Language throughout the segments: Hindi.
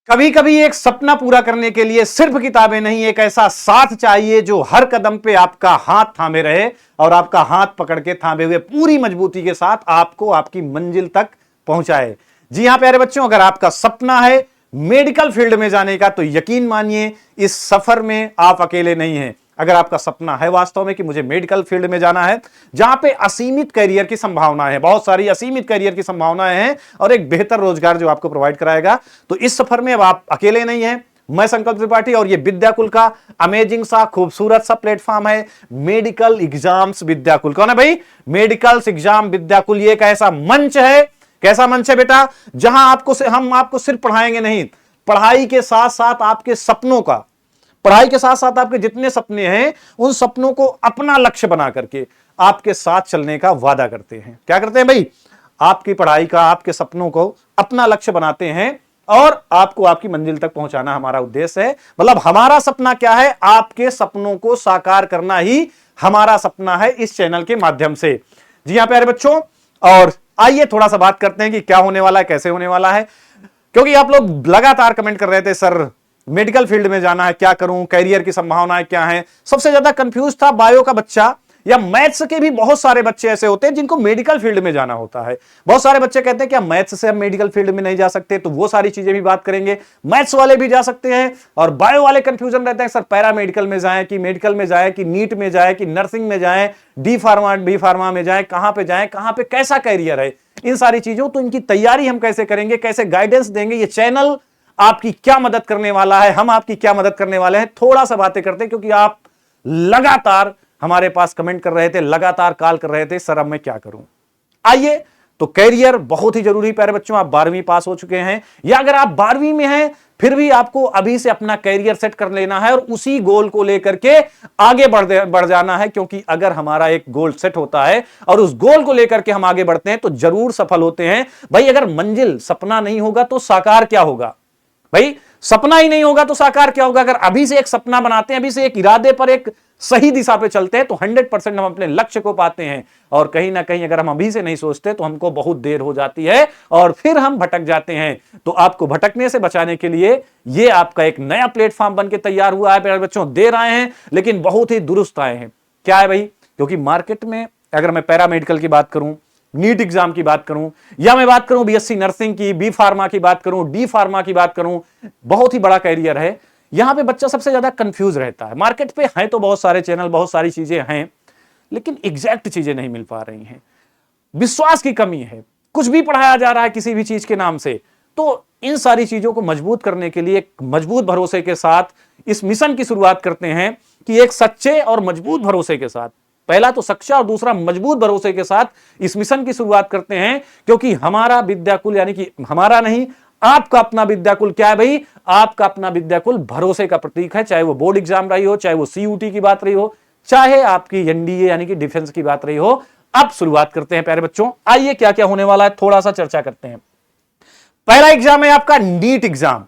कभी कभी एक सपना पूरा करने के लिए सिर्फ किताबें नहीं, एक ऐसा साथ चाहिए जो हर कदम पे आपका हाथ थामे रहे और आपका हाथ पकड़ के थामे हुए पूरी मजबूती के साथ आपको आपकी मंजिल तक पहुंचाए। जी हां प्यारे बच्चों, अगर आपका सपना है मेडिकल फील्ड में जाने का तो यकीन मानिए इस सफर में आप अकेले नहीं हैं। अगर आपका सपना है वास्तव में कि मुझे मेडिकल फील्ड में जाना है जहां पे असीमित करियर की संभावनाएं हैं, बहुत सारी असीमित करियर की संभावनाएं हैं और एक बेहतर रोजगार जो आपको प्रोवाइड कराएगा, तो इस सफर में अब आप अकेले नहीं हैं। मैं संकल्प त्रिपाठी और ये विद्याकुल का अमेजिंग सा खूबसूरत सा प्लेटफॉर्म है मेडिकल एग्जाम्स विद्याकुल। कौन है भाई? Medical exam Vidyakul. ये एक ऐसा मंच है, कैसा मंच है बेटा, जहां हम आपको सिर्फ पढ़ाएंगे नहीं, पढ़ाई के साथ साथ आपके सपनों का, पढ़ाई के साथ साथ आपके जितने सपने हैं उन सपनों को अपना लक्ष्य बना करके आपके साथ चलने का वादा करते हैं। क्या करते हैं भाई? आपकी पढ़ाई का, आपके सपनों को अपना लक्ष्य बनाते हैं और आपको आपकी मंजिल तक पहुंचाना हमारा उद्देश्य है। मतलब हमारा सपना क्या है? आपके सपनों को साकार करना ही हमारा सपना है इस चैनल के माध्यम से। जी हां प्यारे बच्चों, और आइए थोड़ा सा बात करते हैं कि क्या होने वाला है, कैसे होने वाला है। क्योंकि आप लोग लगातार कमेंट कर रहे थे सर मेडिकल फील्ड में जाना है, क्या करूं, कैरियर की संभावनाएं क्या हैं। सबसे ज्यादा कंफ्यूज था बायो का बच्चा, या मैथ्स के भी बहुत सारे बच्चे ऐसे होते हैं जिनको मेडिकल फील्ड में जाना होता है। बहुत सारे बच्चे कहते हैं कि मैथ्स से हम मेडिकल फील्ड में नहीं जा सकते, तो वो सारी चीजें भी बात करेंगे। मैथ्स वाले भी जा सकते हैं और बायो वाले कंफ्यूजन रहते हैं सर पैरा मेडिकल में जाएं कि मेडिकल में जाएं कि नीट में जाएं कि नर्सिंग में जाएं, डी फार्मा बी फार्मा में जाएं, कहां पे जाएं, कहां पे कैसा कैरियर है, इन सारी चीजों, तो इनकी तैयारी हम कैसे करेंगे, कैसे गाइडेंस देंगे, ये चैनल आपकी क्या मदद करने वाला है, हम आपकी क्या मदद करने वाले हैं, थोड़ा सा बातें करते हैं। क्योंकि आप लगातार हमारे पास कमेंट कर रहे थे, लगातार कॉल कर रहे थे सर अब मैं क्या करूं। आइए, तो कैरियर बहुत ही जरूरी प्यारे बच्चों। आप 12वीं पास हो चुके हैं या अगर आप 12वीं में हैं फिर भी आपको अभी से अपना कैरियर सेट कर लेना है और उसी गोल को लेकर के आगे बढ़ जाना है। क्योंकि अगर हमारा एक गोल सेट होता है और उस गोल को लेकर के हम आगे बढ़ते हैं तो जरूर सफल होते हैं। भाई अगर मंजिल सपना नहीं होगा तो साकार क्या होगा? भाई सपना ही नहीं होगा तो साकार क्या होगा? अगर अभी से एक सपना बनाते हैं, अभी से एक इरादे पर एक सही दिशा पे चलते हैं तो 100% हम अपने लक्ष्य को पाते हैं। और कहीं ना कहीं अगर हम अभी से नहीं सोचते तो हमको बहुत देर हो जाती है और फिर हम भटक जाते हैं। तो आपको भटकने से बचाने के लिए ये आपका एक नया प्लेटफॉर्म बन के तैयार हुआ है प्यारे बच्चों। देर आए हैं लेकिन बहुत ही दुरुस्त आए हैं। क्या है भाई? क्योंकि मार्केट में अगर मैं पैरामेडिकल की बात करूं, नीट एग्जाम की बात करूं, या मैं बात करूं बीएससी नर्सिंग की, बी फार्मा की बात करूं, डी फार्मा की बात करूं, बहुत ही बड़ा कैरियर है। यहां पे बच्चा सबसे ज्यादा कंफ्यूज रहता है। मार्केट पे हैं तो बहुत सारे चैनल, बहुत सारी चीजें हैं, लेकिन एग्जैक्ट चीजें नहीं मिल पा रही हैं। विश्वास की कमी है, कुछ भी पढ़ाया जा रहा है किसी भी चीज के नाम से। तो इन सारी चीजों को मजबूत करने के लिए एक मजबूत भरोसे के साथ इस मिशन की शुरुआत करते हैं कि एक सच्चे और मजबूत भरोसे के साथ, पहला तो सच्चा और दूसरा मजबूत भरोसे के साथ इस मिशन की शुरुआत करते हैं। क्योंकि हमारा विद्याकुल, यानी कि हमारा नहीं, आपका अपना विद्याकुल क्या है भाई? आपका अपना विद्याकुल भरोसे का प्रतीक है। चाहे वो बोर्ड एग्जाम रही हो, चाहे वो सीयूटी की बात रही हो, चाहे आपकी एनडीए यानी कि डिफेंस की बात रही हो। अब शुरुआत करते हैं प्यारे बच्चों। आइए क्या क्या होने वाला है थोड़ा सा चर्चा करते हैं। पहला एग्जाम है आपका नीट एग्जाम।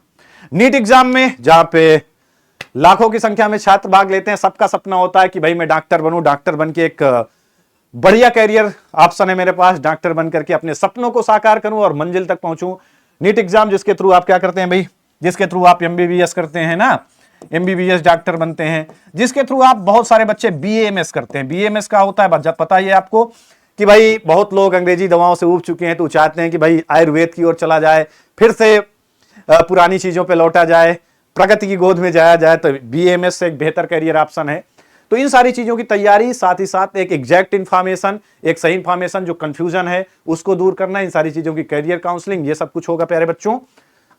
नीट एग्जाम में जहां पे लाखों की संख्या में छात्र भाग लेते हैं, सबका सपना होता है कि भाई मैं डॉक्टर बनूं, डॉक्टर बन के एक बढ़िया कैरियर ऑप्शन है मेरे पास, डॉक्टर बन करके अपने सपनों को साकार करूं और मंजिल तक पहुंचूं। नीट एग्जाम जिसके थ्रू आप क्या करते हैं भाई? जिसके थ्रू आप एमबीबीएस करते हैं ना, एमबीबीएस डॉक्टर बनते हैं, जिसके थ्रू आप बहुत सारे बच्चे बीएमएस करते हैं। बीएमएस का होता है, जब पता ही है आपको कि भाई बहुत लोग अंग्रेजी दवाओं से ऊब चुके हैं तो चाहते हैं कि भाई आयुर्वेद की ओर चला जाए, फिर से पुरानी चीजों पर लौटा जाए, प्रगति की गोद में जाया जाए, तो बीएमएस से एक बेहतर करियर ऑप्शन है। तो इन सारी चीजों की तैयारी, साथ ही साथ एक एग्जैक्ट इंफॉर्मेशन, एक सही इंफॉर्मेशन, जो कंफ्यूजन है उसको दूर करना, इन सारी चीजों की कैरियर काउंसलिंग, ये सब कुछ होगा प्यारे बच्चों।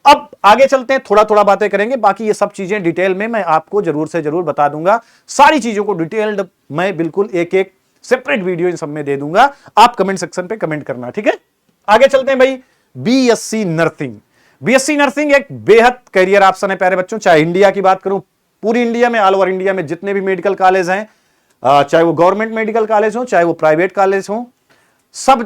अब आगे चलते हैं, थोड़ा थोड़ा बातें करेंगे, बाकी ये सब चीजें डिटेल में मैं आपको जरूर से जरूर बता दूंगा। सारी चीजों को डिटेल्ड मैं बिल्कुल एक एक सेपरेट वीडियो इन सब में दे दूंगा। आप कमेंट सेक्शन पे कमेंट करना, ठीक है? आगे चलते हैं भाई। BSc nursing. बीएससी नर्सिंग एक बेहद करियर ऑप्शन है प्यारे बच्चों। चाहे इंडिया की बात करूं, पूरी इंडिया में, ऑल ओवर इंडिया में जितने भी मेडिकल कॉलेज हैं, चाहे वो गवर्नमेंट मेडिकल कॉलेज हो, चाहे वो प्राइवेट कॉलेज हो, सब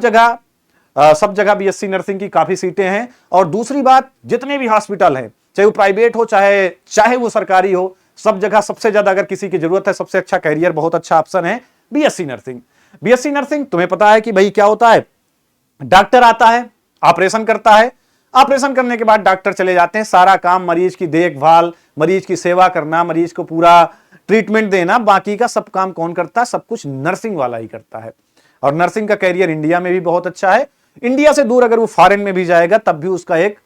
जगह बीएससी नर्सिंग की काफी सीटें हैं। और दूसरी बात, जितने भी हॉस्पिटल हैं, चाहे वो प्राइवेट हो चाहे वो सरकारी हो, सब जगह सबसे ज्यादा अगर किसी की जरूरत है, सबसे अच्छा कैरियर, बहुत अच्छा ऑप्शन है बीएससी नर्सिंग। बीएससी नर्सिंग तुम्हें पता है कि भाई क्या होता है? डॉक्टर आता है, ऑपरेशन करता है, ऑपरेशन करने के बाद डॉक्टर चले जाते हैं, सारा काम मरीज की देखभाल, मरीज की सेवा करना, मरीज को पूरा ट्रीटमेंट देना, बाकी का सब काम कौन करता है? सब कुछ नर्सिंग वाला ही करता है। और नर्सिंग का कैरियर इंडिया में भी बहुत अच्छा है। इंडिया से दूर अगर वो फॉरेन में भी जाएगा तब भी उसका एक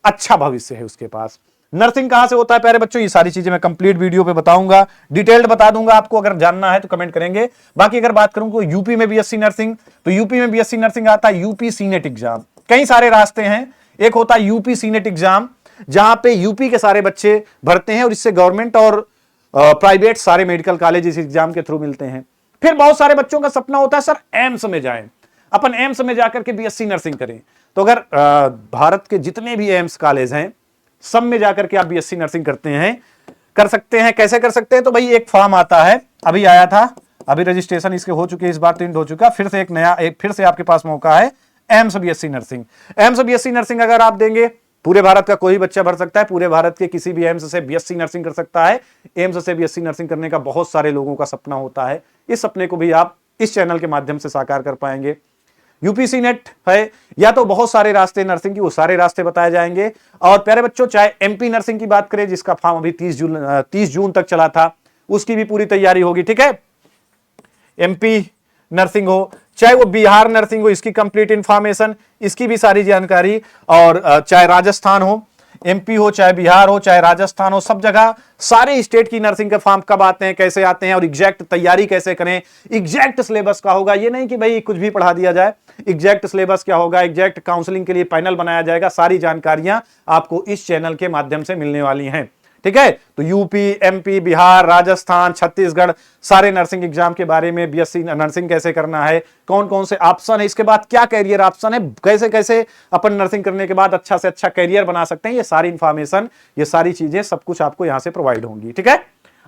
अच्छा भविष्य है उसके पास। नर्सिंग कहां से होता है प्यारे बच्चों, ये सारी चीजें मैं कंप्लीट वीडियो पे बताऊंगा, डिटेल्ड बता दूंगा आपको, अगर जानना है तो कमेंट करेंगे। बाकी अगर बात करूं तो यूपी में बीएससी नर्सिंग, तो यूपी में बीएससी नर्सिंग आता है यूपी सीनेट एग्जाम। कई सारे रास्ते हैं, एक होता है यूपी सीनेट एग्जाम जहां पे यूपी के सारे बच्चे भरते हैं और इससे गवर्नमेंट और प्राइवेट सारे मेडिकल कॉलेज इस एग्जाम के थ्रू मिलते हैं। फिर बहुत सारे बच्चों का सपना होता है सर एम्स में जाएं, अपन एम्स में जाकर के बीएससी नर्सिंग करें। तो अगर भारत के जितने भी एम्स कॉलेज हैं सब में जाकर के आप बीएससी नर्सिंग कर सकते हैं। कैसे कर सकते हैं? तो भाई एक फॉर्म आता है, अभी आया था, अभी रजिस्ट्रेशन इसके हो चुके हैं, इस बार तो हो चुका, फिर से एक नया फिर से आपके पास मौका है AIIMS BSc nursing. AIIMS BSc nursing अगर आप देंगे, पूरे भारत का कोई बच्चा भर सकता है, पूरे भारत के किसी भी एम्स से बीएससी नर्सिंग कर सकता है। एम्स से बीएससी नर्सिंग करने का बहुत सारे लोगों का सपना होता है, इस सपने को भी आप इस चैनल के माध्यम से साकार कर पाएंगे। यूपीसी नेट है, या तो बहुत सारे रास्ते नर्सिंग की, वो सारे रास्ते बताए जाएंगे। और प्यारे बच्चों, चाहे एमपी नर्सिंग की बात करें जिसका फॉर्म अभी 30 जून तक चला था, उसकी भी पूरी तैयारी होगी, ठीक है। एमपी नर्सिंग हो, चाहे वो बिहार नर्सिंग हो, इसकी कंप्लीट इंफॉर्मेशन, इसकी भी सारी जानकारी, और चाहे राजस्थान हो, एमपी हो, चाहे बिहार हो, चाहे राजस्थान हो, सब जगह सारे स्टेट की नर्सिंग के फॉर्म कब आते हैं, कैसे आते हैं, और एग्जैक्ट तैयारी कैसे करें, एग्जैक्ट सिलेबस का होगा। ये नहीं कि भाई कुछ भी पढ़ा दिया जाए, एग्जैक्ट सिलेबस क्या होगा, एग्जैक्ट काउंसलिंग के लिए पैनल बनाया जाएगा, सारी जानकारियां आपको इस चैनल के माध्यम से मिलने वाली हैं, ठीक है। तो यूपी, एमपी, बिहार, राजस्थान, छत्तीसगढ़, सारे नर्सिंग एग्जाम के बारे में, बीएससी नर्सिंग कैसे करना है, कौन कौन से ऑप्शन है, इसके बाद क्या कैरियर ऑप्शन है, कैसे कैसे अपन नर्सिंग करने के बाद अच्छा से अच्छा कैरियर बना सकते हैं, ये सारी इंफॉर्मेशन, ये सारी चीजें सब कुछ आपको यहां से प्रोवाइड होंगी, ठीक है।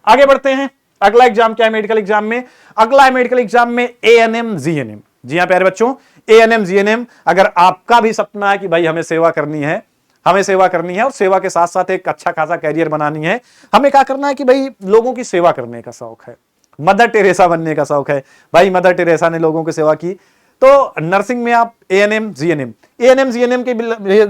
आगे बढ़ते हैं। अगला एग्जाम क्या है मेडिकल एग्जाम में? अगला है मेडिकल एग्जाम में एएनएम जीएनएम। जी हां प्यारे बच्चों, एएनएम जीएनएम। अगर आपका भी सपना है कि भाई हमें सेवा करनी है, हमें सेवा करनी है और सेवा के साथ साथ एक अच्छा खासा कैरियर बनानी है, हमें क्या करना है कि भाई लोगों की सेवा करने का शौक है, मदर टेरेसा बनने का शौक है, भाई मदर टेरेसा ने लोगों की सेवा की, तो नर्सिंग में आप एएनएम जीएनएम के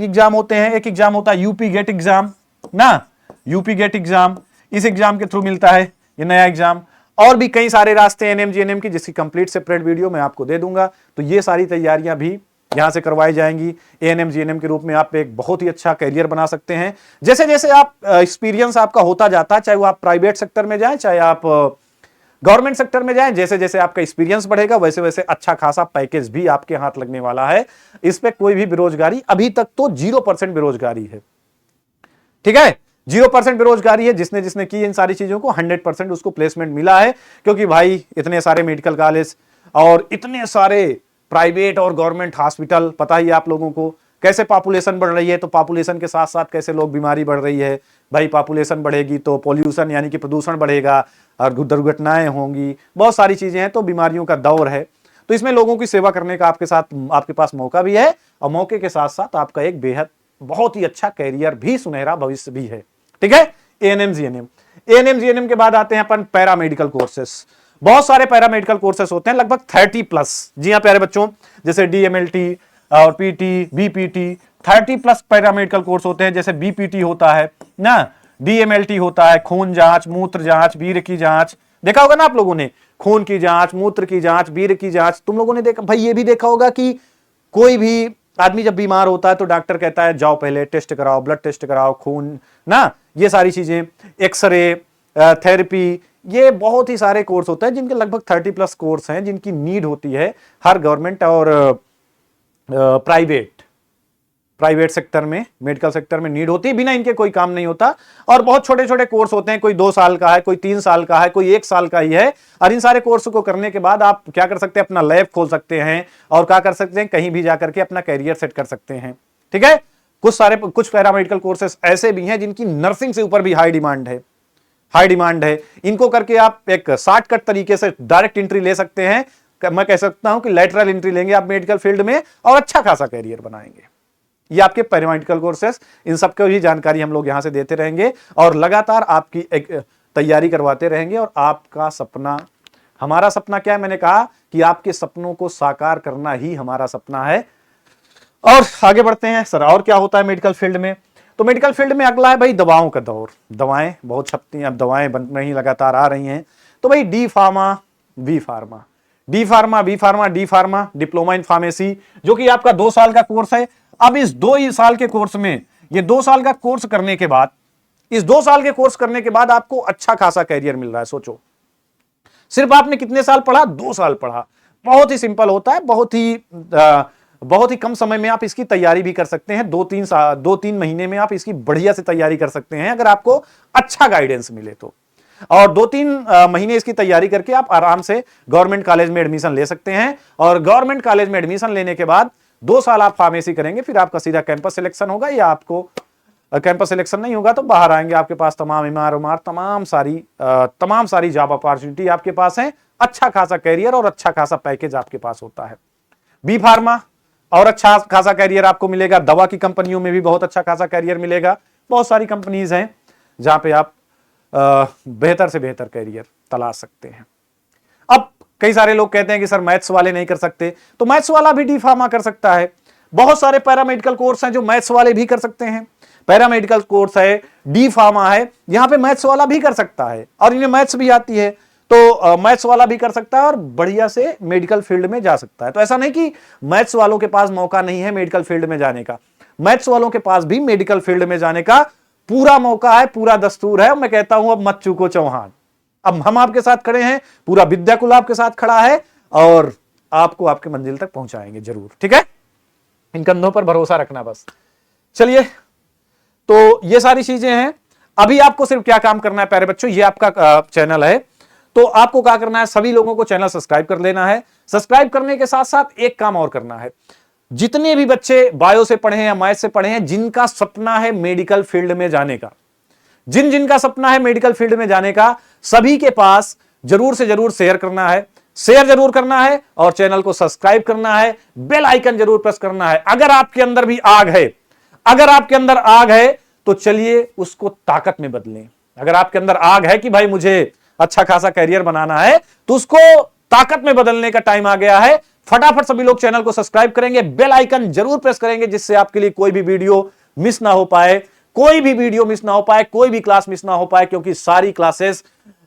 एग्जाम होते हैं। एक एग्जाम होता है यूपी गेट एग्जाम ना, यूपी गेट एग्जाम, इस एग्जाम के थ्रू मिलता है ये नया एग्जाम। और भी कई सारे रास्ते एएनएम जीएनएम की, जिसकी कंप्लीट सेपरेट वीडियो मैं आपको दे दूंगा। तो ये सारी तैयारियां भी यहां से करवाई जाएंगी। एएनएम जीएनएम के रूप में आप एक बहुत ही अच्छा कैरियर बना सकते हैं। जैसे जैसे आप एक्सपीरियंस आपका होता जाता है, चाहे वो आप प्राइवेट सेक्टर में जाएं, चाहे आप गवर्नमेंट सेक्टर में जाएं, जैसे जैसे आपका एक्सपीरियंस बढ़ेगा वैसे वैसे अच्छा खासा पैकेज भी आपके हाथ लगने वाला है। इस पे कोई भी बेरोजगारी, अभी तक तो 0% बेरोजगारी है, ठीक है, 0% बेरोजगारी है। जिसने जिसने की इन सारी चीजों को 100% उसको प्लेसमेंट मिला है, क्योंकि भाई इतने सारे मेडिकल कॉलेज और इतने सारे प्राइवेट और गवर्नमेंट हॉस्पिटल, पता ही आप लोगों को कैसे पॉपुलेशन बढ़ रही है, तो पॉपुलेशन के साथ साथ कैसे लोग बीमारी बढ़ रही है। भाई पॉपुलेशन बढ़ेगी तो पॉल्यूशन यानी कि प्रदूषण बढ़ेगा और दुर्घटनाएं होंगी, बहुत सारी चीजें हैं, तो बीमारियों का दौर है। तो इसमें लोगों की सेवा करने का आपके पास मौका भी है, और मौके के साथ साथ आपका एक बेहद बहुत ही अच्छा कैरियर भी, सुनहरा भविष्य भी है, ठीक है। एएनएम जीएनएम के बाद आते हैं अपन पैरामेडिकल कोर्सेस। बहुत सारे पैरामेडिकल कोर्सेस होते हैं, लगभग 30+। जी हाँ प्यारे बच्चों, जैसे डीएमएलटी और पीटी, बीपीटी, 30+ पैरामेडिकल कोर्स होते हैं। जैसे बीपीटी होता है ना, डीएमएलटी होता है खून जांच, मूत्र जांच, वीर की जांच, देखा होगा ना आप लोगों ने, खून की जांच, मूत्र की जांच, वीर की जांच, तुम लोगों ने देखा भाई, ये भी देखा होगा कि कोई भी आदमी जब बीमार होता है तो डॉक्टर कहता है जाओ पहले टेस्ट कराओ, ब्लड टेस्ट कराओ, खून ना, ये सारी चीजें, एक्सरे, थेरेपी, ये बहुत ही सारे कोर्स होते हैं जिनके लगभग 30+ कोर्स हैं, जिनकी नीड होती है हर गवर्नमेंट और प्राइवेट सेक्टर में, मेडिकल सेक्टर में नीड होती है, बिना इनके कोई काम नहीं होता। और बहुत छोटे छोटे कोर्स होते हैं, कोई 2 साल का है, कोई 3 साल का है, कोई 1 साल का ही है। और इन सारे कोर्स को करने के बाद आप क्या कर सकते हैं, अपना लैब खोल सकते हैं और क्या कर सकते हैं, कहीं भी जाकर के अपना कैरियर सेट कर सकते हैं, ठीक है। कुछ पैरामेडिकल कोर्सेस ऐसे भी हैं जिनकी नर्सिंग से ऊपर भी हाई डिमांड है। इनको करके आप एक शॉर्टकट तरीके से डायरेक्ट एंट्री ले सकते हैं। मैं कह सकता हूं कि लेटरल एंट्री लेंगे आप मेडिकल फील्ड में और अच्छा खासा कैरियर बनाएंगे। ये आपके पैरामेडिकल कोर्सेस, इन सब की भी जानकारी हम लोग यहां से देते रहेंगे और लगातार आपकी एक तैयारी करवाते रहेंगे। और आपका सपना, हमारा सपना क्या है, मैंने कहा कि आपके सपनों को साकार करना ही हमारा सपना है। और आगे बढ़ते हैं सर, और क्या होता है मेडिकल फील्ड में। तो मेडिकल फील्ड में अगला है भाई दवाओं का दौर। दवाएं बहुत छपती हैं, अब दवाएं बन रही लगातार आ रही हैं। तो भाई D pharma, B pharma, D pharma, B pharma, D pharma, diploma in pharmacy, जो कि आपका 2 साल का कोर्स है। अब इस 2 साल के कोर्स में, ये 2 साल का कोर्स करने के बाद, इस 2 साल के कोर्स करने के बाद आपको अच्छा खासा कैरियर मिल रहा है। सोचो सिर्फ आपने कितने साल पढ़ा, 2 साल पढ़ा। बहुत ही सिंपल होता है, बहुत ही कम समय में आप इसकी तैयारी भी कर सकते हैं। 2-3 महीने में आप इसकी बढ़िया से तैयारी कर सकते हैं अगर आपको अच्छा गाइडेंस मिले तो। और 2-3 महीने इसकी तैयारी करके आप आराम से गवर्नमेंट कॉलेज में एडमिशन ले सकते हैं। और गवर्नमेंट कॉलेज में एडमिशन लेने के बाद 2 साल आप फार्मेसी करेंगे, फिर आपका सीधा कैंपस सिलेक्शन होगा, या आपको कैंपस सिलेक्शन नहीं होगा तो बाहर आएंगे, आपके पास तमाम एमआर तमाम सारी जॉब अपॉर्चुनिटी आपके पास है। अच्छा खासा कैरियर और अच्छा खासा पैकेज आपके पास होता है। बी फार्मा, और अच्छा खासा कैरियर आपको मिलेगा। दवा की कंपनियों में भी बहुत अच्छा खासा कैरियर मिलेगा। बहुत सारी कंपनीज हैं जहां पे आप बेहतर से बेहतर कैरियर तलाश सकते हैं। अब कई सारे लोग कहते हैं कि सर मैथ्स वाले नहीं कर सकते, तो मैथ्स वाला भी डी फार्मा कर सकता है। बहुत सारे पैरामेडिकल कोर्स हैं जो मैथ्स वाले भी कर सकते हैं। पैरामेडिकल कोर्स है, डी फार्मा है, यहां पे मैथ्स वाला भी कर सकता है और इन्हें मैथ्स भी आती है, तो मैथ्स वाला भी कर सकता है और बढ़िया से मेडिकल फील्ड में जा सकता है। तो ऐसा नहीं कि मैथ्स वालों के पास मौका नहीं है मेडिकल फील्ड में जाने का। मैथ्स वालों के पास भी मेडिकल फील्ड में जाने का पूरा मौका है, पूरा दस्तूर है। मैं कहता हूं अब मत चूको चौहान, अब हम आपके साथ खड़े हैं, पूरा विद्याकुल आपके साथ खड़ा है और आपको आपके मंजिल तक पहुंचाएंगे जरूर। ठीक है, इन कंधों पर भरोसा रखना बस। चलिए, तो ये सारी चीजें हैं। अभी आपको सिर्फ क्या काम करना है प्यारे बच्चों, ये आपका चैनल है, तो आपको क्या करना है, सभी लोगों को चैनल सब्सक्राइब कर लेना है। सब्सक्राइब करने के साथ साथ एक काम और करना है, जितने भी बच्चे बायो से पढ़े हैं या मैथ से पढ़े हैं, जिनका सपना है मेडिकल फील्ड में जाने का, जिनका सपना है मेडिकल फील्ड में जाने का, सभी के पास जरूर से जरूर शेयर करना है, शेयर जरूर करना है और चैनल को सब्सक्राइब करना है, बेल आइकन जरूर प्रेस करना है। अगर आपके अंदर भी आग है, अगर आपके अंदर आग है तो चलिए उसको ताकत में बदलें। अगर आपके अंदर आग है कि भाई मुझे अच्छा खासा कैरियर बनाना है, तो उसको ताकत में बदलने का टाइम आ गया है। फटाफट सभी लोग चैनल को सब्सक्राइब करेंगे, बेल आइकन जरूर प्रेस करेंगे, जिससे आपके लिए कोई भी वीडियो मिस ना हो पाए, कोई भी वीडियो मिस ना हो पाए, कोई भी क्लास मिस ना हो पाए, क्योंकि सारी क्लासेस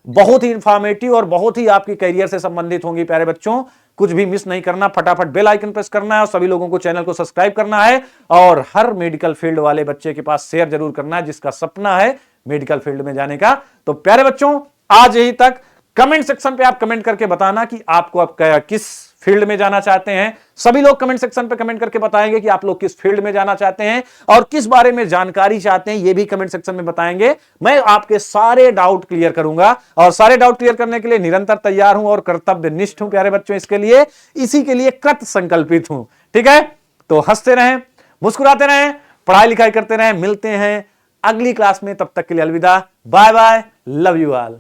बहुत ही इंफॉर्मेटिव और बहुत ही आपकी कैरियर से संबंधित होंगी। प्यारे बच्चों, कुछ भी मिस नहीं करना, फटाफट बेल आइकन प्रेस करना है और सभी लोगों को चैनल को सब्सक्राइब करना है और हर मेडिकल फील्ड वाले बच्चे के पास शेयर जरूर करना है जिसका सपना है मेडिकल फील्ड में जाने का। तो प्यारे बच्चों, आज यही तक। कमेंट सेक्शन पे आप कमेंट करके बताना कि आपको आप किस फील्ड में जाना चाहते हैं। सभी लोग कमेंट सेक्शन पे कमेंट करके बताएंगे कि आप लोग किस फील्ड में जाना चाहते हैं और किस बारे में जानकारी चाहते हैं, ये भी कमेंट सेक्शन में बताएंगे। मैं आपके सारे डाउट क्लियर करूंगा और सारे डाउट क्लियर करने के लिए निरंतर तैयार हूं और कर्तव्यनिष्ठ हूं प्यारे बच्चों। इसके लिए, इसी के लिए कृत संकल्पित हूं। ठीक है, तो हंसते रहें, मुस्कुराते रहें, पढ़ाई लिखाई करते रहें। मिलते हैं अगली क्लास में, तब तक के लिए अलविदा, bye bye, love you all.